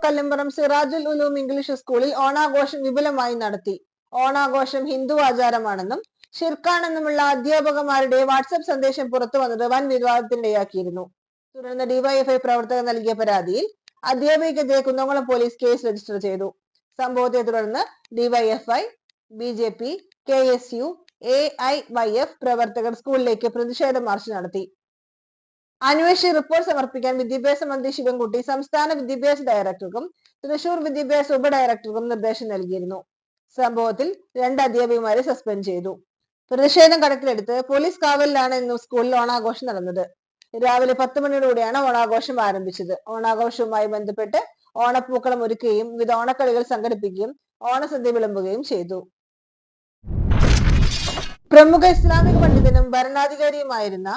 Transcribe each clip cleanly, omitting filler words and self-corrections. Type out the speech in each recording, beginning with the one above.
കല്ലിമ്പറം Sirajul Uloom English സ്കൂളിൽ ഓണാഘോഷം വിപുലമായി നടത്തി. ഓണാഘോഷം ഹിന്ദു ആചാരമാണെന്നും ഷിർക്കാണെന്നുമുള്ള അധ്യാപകമാരുടെ വാട്സപ്പ് സന്ദേശം പുറത്തു വന്നത് വൻ വിവാദത്തിനിടയാക്കിയിരുന്നു. തുടർന്ന് ഡിവൈഎഫ്ഐ പ്രവർത്തകർ നൽകിയ പരാതിയിൽ അധ്യാപികയ്ക്കെതിരെ കുന്നംകുളം പോലീസ് കേസ് രജിസ്റ്റർ ചെയ്തു. സംഭവത്തെ തുടർന്ന് ഡിവൈഎഫ്ഐ, ബിജെപി, KSU, AIYF പ്രവർത്തകർ സ്കൂളിലേക്ക് പ്രതിഷേധ മാർച്ച് നടത്തി. അന്വേഷിച്ച് റിപ്പോർട്ട് സമർപ്പിക്കാൻ വിദ്യാഭ്യാസ മന്ത്രി ശിവൻകുട്ടി സംസ്ഥാന വിദ്യാഭ്യാസ ഡയറക്ടർക്കും തൃശൂർ വിദ്യാഭ്യാസ ഉപഡയറക്ടർക്കും നിർദ്ദേശം നൽകിയിരുന്നു. സംഭവത്തിൽ 2 അധ്യാപികമാരെ സസ്പെൻഡ് ചെയ്തു. പ്രതിഷേധം കണക്കിലെടുത്ത് പോലീസ് കാവലിലാണ് ഇന്ന് സ്കൂളിൽ ഓണാഘോഷം നടന്നത്. രാവിലെ 10 മണിയോടെയാണ് ഓണാഘോഷം ആരംഭിച്ചത്. ഓണാഘോഷവുമായി ബന്ധപ്പെട്ട് ഓണപ്പൂക്കളം ഒരുക്കുകയും വിവിധ ഓണക്കളികൾ സംഘടിപ്പിക്കുകയും ഓണസദ്യ വിളമ്പുകയും ചെയ്തു. പ്രമുഖ ഇസ്ലാമിക പണ്ഡിതനും ഭരണാധികാരിയുമായിരുന്ന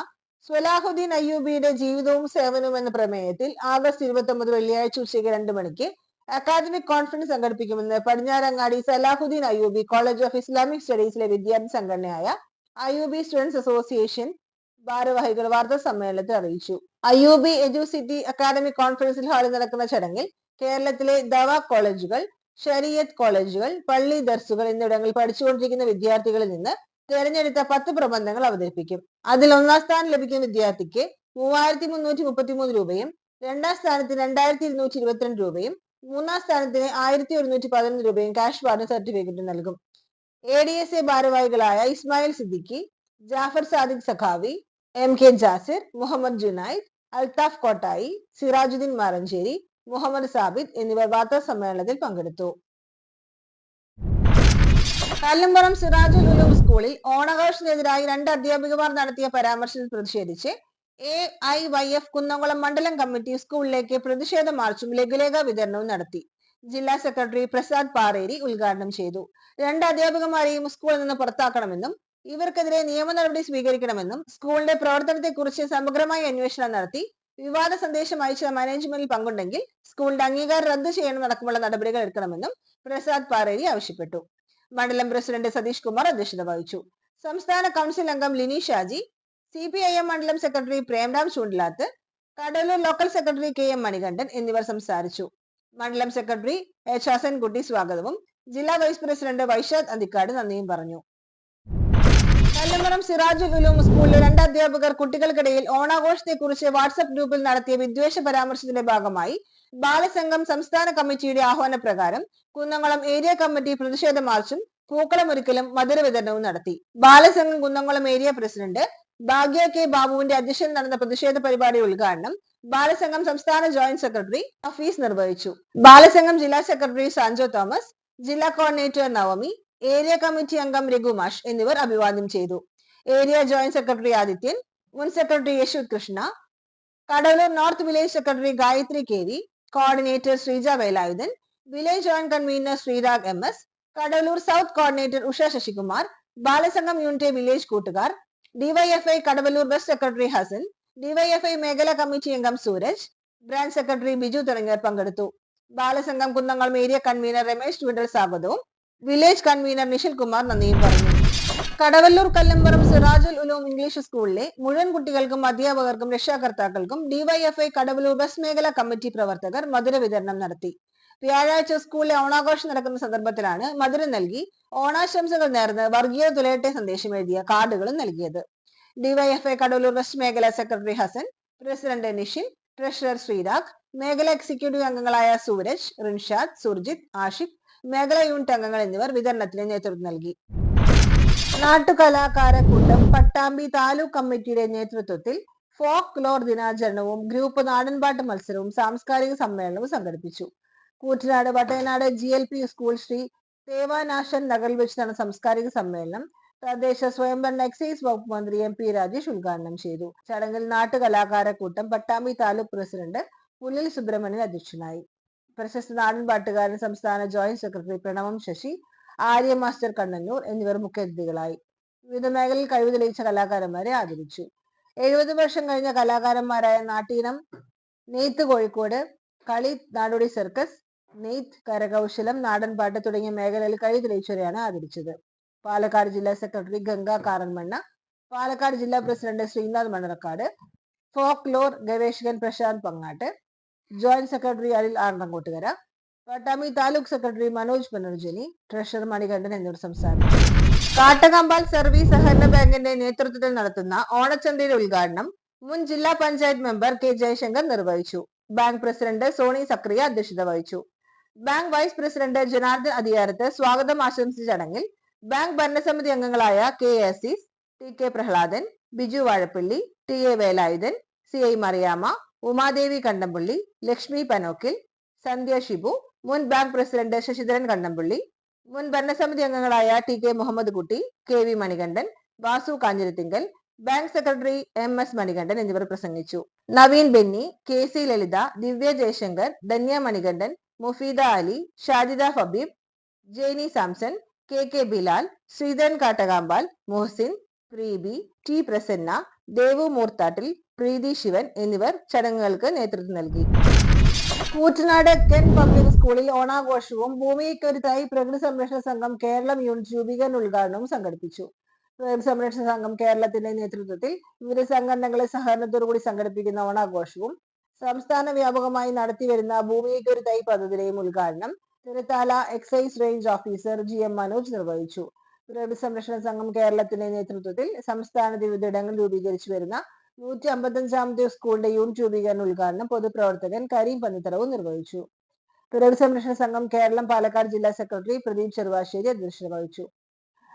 സ്വലാഹുദ്ദീൻ അയ്യൂബിയുടെ ജീവിതവും സേവനവും എന്ന പ്രമേയത്തിൽ ആഗസ്റ്റ് 29 വെള്ളിയാഴ്ച ഉച്ചയ്ക്ക് 2 മണിക്ക് അക്കാദമിക് കോൺഫറൻസ് സംഘടിപ്പിക്കുമെന്ന് Padinjarangadi Salahuddin Ayyubi college of Islamic സ്റ്റഡീസിലെ വിദ്യാർത്ഥി സംഘടനയായ അയ്യൂബി സ്റ്റുഡൻസ് അസോസിയേഷൻ ഭാരവാഹികൾ വാർത്താ സമ്മേളനത്തിൽ അറിയിച്ചു. അയ്യൂബി എഡ്യൂസിറ്റി അക്കാദമിക് കോൺഫറൻസിൽ ഹാളിൽ നടക്കുന്ന ചടങ്ങിൽ കേരളത്തിലെ ദവാ കോളേജുകൾ, ശരീഅത്ത് കോളേജുകൾ, പള്ളി ദർസുകൾ എന്നിവിടങ്ങളിൽ പഠിച്ചുകൊണ്ടിരിക്കുന്ന വിദ്യാർത്ഥികളിൽ നിന്ന് തിരഞ്ഞെടുത്ത 10 പ്രബന്ധങ്ങൾ അവതരിപ്പിക്കും. അതിൽ 1ാം സ്ഥാനം ലഭിക്കുന്ന വിദ്യാർത്ഥിക്ക് 3333 രൂപയും, 2ാം സ്ഥാനത്തിന് 2222 രൂപയും, 3ാം സ്ഥാനത്തിന് 1111 രൂപയും ക്യാഷ് പാർട്ടി സർട്ടിഫിക്കറ്റ് നൽകും. ADSA ഭാരവാഹികളായ ഇസ്മായിൽ സിദ്ദിഖി, ജാഫർ സാദിഖ് സഖാവി, MK ജാസിർ, മുഹമ്മദ് ജുനൈദ്, അൽത്താഫ് കോട്ടായി, സിറാജുദ്ദീൻ മാറഞ്ചേരി, മുഹമ്മദ് സാബിദ് എന്നിവർ വാർത്താ സമ്മേളനത്തിൽ പങ്കെടുത്തു. കല്ലുംപുറം സിറാജുൽ ഉലൂം സ്കൂളിൽ ഓണാഘോഷത്തിനെതിരായി 2 അധ്യാപികമാർ നടത്തിയ പരാമർശത്തിൽ പ്രതിഷേധിച്ച് AIYF കുന്നംകുളം മണ്ഡലം കമ്മിറ്റി സ്കൂളിലേക്ക് പ്രതിഷേധ മാർച്ചും ലഘുലേഖ വിതരണവും നടത്തി. ജില്ലാ സെക്രട്ടറി പ്രസാദ് പാറേരി ഉദ്ഘാടനം ചെയ്തു. 2 അധ്യാപികമാരെയും സ്കൂളിൽ നിന്ന് പുറത്താക്കണമെന്നും ഇവർക്കെതിരെ നിയമ നടപടി സ്വീകരിക്കണമെന്നും സ്കൂളിന്റെ പ്രവർത്തനത്തെക്കുറിച്ച് സമഗ്രമായ അന്വേഷണം നടത്തി വിവാദ സന്ദേശം അയച്ച മാനേജ്മെന്റിൽ പങ്കുണ്ടെങ്കിൽ സ്കൂളിന്റെ അംഗീകാരം റദ്ദു ചെയ്യണമെന്നടക്കമുള്ള നടപടികൾ എടുക്കണമെന്നും പ്രസാദ് പാറേരി ആവശ്യപ്പെട്ടു. മണ്ഡലം പ്രസിഡന്റ് സതീഷ് കുമാർ അധ്യക്ഷത വഹിച്ചു. സംസ്ഥാന കൗൺസിൽ അംഗം ലിനി ഷാജി, CPIM മണ്ഡലം secretary Premram Choondilath, Kadalur local secretary KM Manikandan എന്നിവർ സംസാരിച്ചു. മണ്ഡലം സെക്രട്ടറി H ഹസൻകുട്ടി സ്വാഗതവും ജില്ലാ വൈസ് പ്രസിഡന്റ് വൈശാഖ് അന്തിക്കാട് നന്ദിയും പറഞ്ഞു. കല്ലുംപുറം സിറാജുൽ ഉലൂം സ്കൂളിലെ 2 അധ്യാപകർ കുട്ടികൾക്കിടയിൽ ഓണാഘോഷത്തെക്കുറിച്ച് വാട്സ്ആപ്പ് ഗ്രൂപ്പിൽ നടത്തിയ വിദ്വേഷ പരാമർശത്തിന്റെ ഭാഗമായി ബാലസംഘം സംസ്ഥാന കമ്മിറ്റിയുടെ ആഹ്വാനപ്രകാരം കുന്നംകുളം ഏരിയ കമ്മിറ്റി പ്രതിഷേധ മാർച്ചും പൂക്കളമൊരുക്കലും മധുര വിതരണവും നടത്തി. ബാലസംഘം കുന്നംകുളം ഏരിയ പ്രസിഡന്റ് ഭാഗ്യ K ബാബുവിന്റെ അധ്യക്ഷതയിൽ നടന്ന പ്രതിഷേധ പരിപാടി ഉദ്ഘാടനം ബാലസംഘം സംസ്ഥാന ജോയിന്റ് സെക്രട്ടറി ഹഫീസ് നിർവഹിച്ചു. ബാലസംഘം ജില്ലാ സെക്രട്ടറി സാൻജോ തോമസ്, ജില്ലാ കോർഡിനേറ്റർ നവമി, ഏരിയ കമ്മിറ്റി അംഗം രഘുമാഷ് എന്നിവർ അഭിവാദ്യം ചെയ്തു. ഏരിയ ജോയിന്റ് സെക്രട്ടറി ആദിത്യൻ, മുൻ secretary Yashwath Krishna, Kadalur north village secretary Gayathri KV, coordinator Sreeja Velayudhan, village joint convener Sreerag MS, Kadalur south coordinator Usha Sasikumar, Balasangham unit village കൂട്ടുകാർ, DYFI Kadavallur west secretary Hasan, DYFI മേഖലാ കമ്മിറ്റി അംഗം സൂരജ്, ബ്രാഞ്ച് സെക്രട്ടറി ബിജു തുടങ്ങിയവർ പങ്കെടുത്തു. ബാലസംഘം കുന്നംകുളം ഏരിയ കൺവീനർ രമേശ് ട്വിഡൽ സ്വാഗതവും വില്ലേജ് കൺവീനർ നിഷിൽ കുമാർ നന്ദിയും പറഞ്ഞു. കടവല്ലൂർ കല്ലുംപുറം സിറാജുൽ ഉലൂം ഇംഗ്ലീഷ് സ്കൂളിലെ മുഴുവൻ കുട്ടികൾക്കും അധ്യാപകർക്കും രക്ഷാകർത്താക്കൾക്കും DYFI കടവല്ലൂർ വെസ്റ്റ് മേഖലാ കമ്മിറ്റി പ്രവർത്തകർ മധുര വിതരണം നടത്തി. വ്യാഴാഴ്ച സ്കൂളിലെ ഓണാഘോഷം നടക്കുന്ന സന്ദർഭത്തിലാണ് മധുരം നൽകി ഓണാശംസകൾ നേർന്ന് വർഗീയത തുലയട്ടെ സന്ദേശം എഴുതിയ കാർഡുകളും നൽകിയത്. DYFI കടവല്ലൂർ വെസ്റ്റ് മേഖലാ secretary Hasan, president Nishil, treasurer Sreerag, മേഖലാ എക്സിക്യൂട്ടീവ് അംഗങ്ങളായ സൂരജ്, റിൻഷാദ്, സുർജിത്, ആഷിഖ്, മേഖലാ യൂണിറ്റ് അംഗങ്ങൾ എന്നിവർ വിതരണത്തിന് നേതൃത്വം നൽകി. നാട്ടുകലാകാരക്കൂട്ടം പട്ടാമ്പി താലൂക്ക് കമ്മിറ്റിയുടെ നേതൃത്വത്തിൽ ഫോക്ക് ലോർ ദിനാചരണവും ഗ്രൂപ്പ് നാടൻപാട്ട് മത്സരവും സാംസ്കാരിക സമ്മേളനവും സംഘടിപ്പിച്ചു. കൂറ്റനാട് വട്ടയനാട് GLP സ്കൂൾ ശ്രീ ദേവാനാശൻ നഗറിൽ വെച്ച് നടന്ന സാംസ്കാരിക സമ്മേളനം തദ്ദേശ സ്വയംഭരണ എക്സൈസ് വകുപ്പ് മന്ത്രി MP രാജേഷ് ഉദ്ഘാടനം ചെയ്തു. ചടങ്ങിൽ നാട്ടുകലാകാരക്കൂട്ടം പട്ടാമ്പി താലൂക്ക് പ്രസിഡന്റ് പുല്ലിൽ സുബ്രഹ്മണ്യൻ അധ്യക്ഷനായി. പ്രശസ്ത നാടൻപാട്ടുകാരൻ സംസ്ഥാന joint secretary Pranavam Sasi, Arya master Kannannur എന്നിവർ മുഖ്യാതിഥികളായി. വിവിധ മേഖലയിൽ കഴിവ് തെളിയിച്ച കലാകാരന്മാരെ ആദരിച്ചു. 70 വർഷം കഴിഞ്ഞ കലാകാരന്മാരായ നാട്ടീനം, നെയ്ത്ത് കോഴിക്കോട്, കളി നാടോടി സർക്കസ്, നെയ്ത്ത്, കരകൗശലം, നാടൻപാട്ട് തുടങ്ങിയ മേഖലയിൽ കഴിവ് തെളിയിച്ചവരെയാണ് ആദരിച്ചത്. പാലക്കാട് ജില്ലാ സെക്രട്ടറി ഗംഗ കാറൻമണ്ണ, പാലക്കാട് ജില്ലാ president Sreenath Mannarakkad, folklore ഗവേഷകൻ Prasanth Pangatt, joint secretary Anil Arangottukara, Pattambi taluk secretary Manoj Punarjani, treasurer Manikandan എന്നിവർ സംസാരിച്ചു. കാട്ടകമ്പാൽ സർവീസ് സഹകരണ ബാങ്കിന്റെ നേതൃത്വത്തിൽ നടത്തുന്ന ഓണച്ചന്തയുടെ ഉദ്ഘാടനം മുൻ ജില്ലാ പഞ്ചായത്ത് മെമ്പർ കെ ജയശങ്കർ നിർവഹിച്ചു. ബാങ്ക് പ്രസിഡന്റ് സോണി സക്രിയ അധ്യക്ഷത വഹിച്ചു. ബാങ്ക് വൈസ് പ്രസിഡന്റ് ജനാർദ്ദൻ അധികാരത്ത് സ്വാഗതം ആശംസിച്ച ചടങ്ങിൽ ബാങ്ക് ഭരണസമിതി അംഗങ്ങളായ K Azeez, T K Prahladan, Biju Vazhappally, T A Velayudhan, C I Mariyamma, Umadevi Kandampally, Lakshmi Panokkil, Sandhya Shibu, മുൻ ബാങ്ക് പ്രസിഡന്റ് ശശിധരൻ കണ്ടംപള്ളി, മുൻ ഭരണസമിതി അംഗങ്ങളായ T K Muhammad Kutty, K V Manikandan, Vasu Kanjirathingal, bank secretary M S Manikandan എന്നിവർ പ്രസംഗിച്ചു. Naveen Benny, K C Lalitha, Divya Jayashankar, Dhanya Manikandan, Mufeeda Ali, Shajida Fabeeb, Jainy Samson, K K Bilal, Sreedharan Kattakampal, Muhsin, Preebi, T Prasanna, Devu Moorthattil, Preethi Sivan എന്നിവർ ചടങ്ങുകൾക്ക് നേതൃത്വം നൽകി. കൂറ്റനാട് കെൻ പബ്ലിക് സ്കൂളിൽ ഓണാഘോഷവും ഭൂമിക്കൊരു തൈ പ്രകൃതി സംരക്ഷണ സംഘം കേരളം യൂണിറ്റ് രൂപീകരണ ഉദ്ഘാടനവും സംഘടിപ്പിച്ചു. പ്രകൃതി സംരക്ഷണ സംഘം കേരളത്തിന്റെ നേതൃത്വത്തിൽ വിവിധ സംഘടനകളെ സഹകരണത്തോടുകൂടി സംഘടിപ്പിക്കുന്ന ഓണാഘോഷവും സംസ്ഥാന വ്യാപകമായി നടത്തിവരുന്ന ഭൂമിക്കൊരു തൈ പദ്ധതിയുടെയും ഉദ്ഘാടനം Thiruthala excise range officer G M Manoj നിർവഹിച്ചു. പ്രകൃതി സംരക്ഷണ സംഘം കേരളത്തിന്റെ നേതൃത്വത്തിൽ സംസ്ഥാനത്ത് വിവിധയിടങ്ങളിൽ രൂപീകരിച്ചു വരുന്ന 155ാമത്തെ സ്കൂളിന്റെ യൂണിറ്റ് രൂപീകരണ ഉദ്ഘാടനം പൊതുപ്രവർത്തകൻ കരീം പന്നിത്തറവും നിർവഹിച്ചു. പ്രകൃതി സംരക്ഷണ സംഘം കേരളം പാലക്കാട് ജില്ലാ സെക്രട്ടറി പ്രദീപ് ചെറുവാശ്ശേരി അധ്യക്ഷത വഹിച്ചു.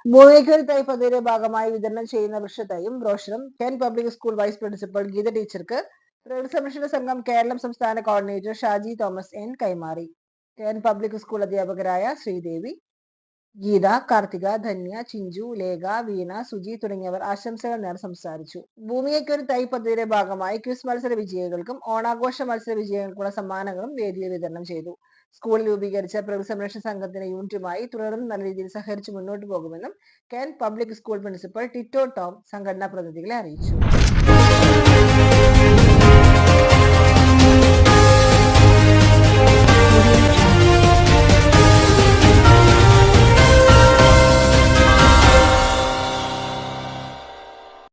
ഭൂമിക്കൊരു തൈ പദ്ധതിയുടെ ഭാഗമായി വിതരണം ചെയ്യുന്ന വൃക്ഷത്തൈയും ബ്രോഷറും Ken public school vice principal Geetha ടീച്ചർക്ക് പ്രകൃതി സംരക്ഷണ സംഘം കേരളം സംസ്ഥാന കോർഡിനേറ്റർ ഷാജി തോമസ് എൻ കൈമാറി. കെൻ പബ്ലിക് സ്കൂൾ അധ്യാപകരായ ശ്രീദേവി, ഗീത, കാർത്തിക, ധന്യ, ചിഞ്ചു, ലേഖ, വീണ, സുജി തുടങ്ങിയവർ ആശംസകൾ നേർ സംസാരിച്ചു. ഭൂമിക്കൊരു തൈ പദ്ധതിയുടെ ഭാഗമായി ക്വിസ് മത്സര വിജയികൾക്കും ഓണാഘോഷ മത്സര വിജയികൾക്കുള്ള സമ്മാനങ്ങളും വേദിയിൽ വിതരണം ചെയ്തു. സ്കൂളിൽ രൂപീകരിച്ച പ്രകൃതി സംരക്ഷണ സംഘത്തിന്റെ യൂണിറ്റുമായി തുടർന്ന് നല്ല രീതിയിൽ സഹകരിച്ച് മുന്നോട്ട് പോകുമെന്നും Ken public school principal Tito Tom സംഘടനാ പ്രതിനിധികളെ അറിയിച്ചു.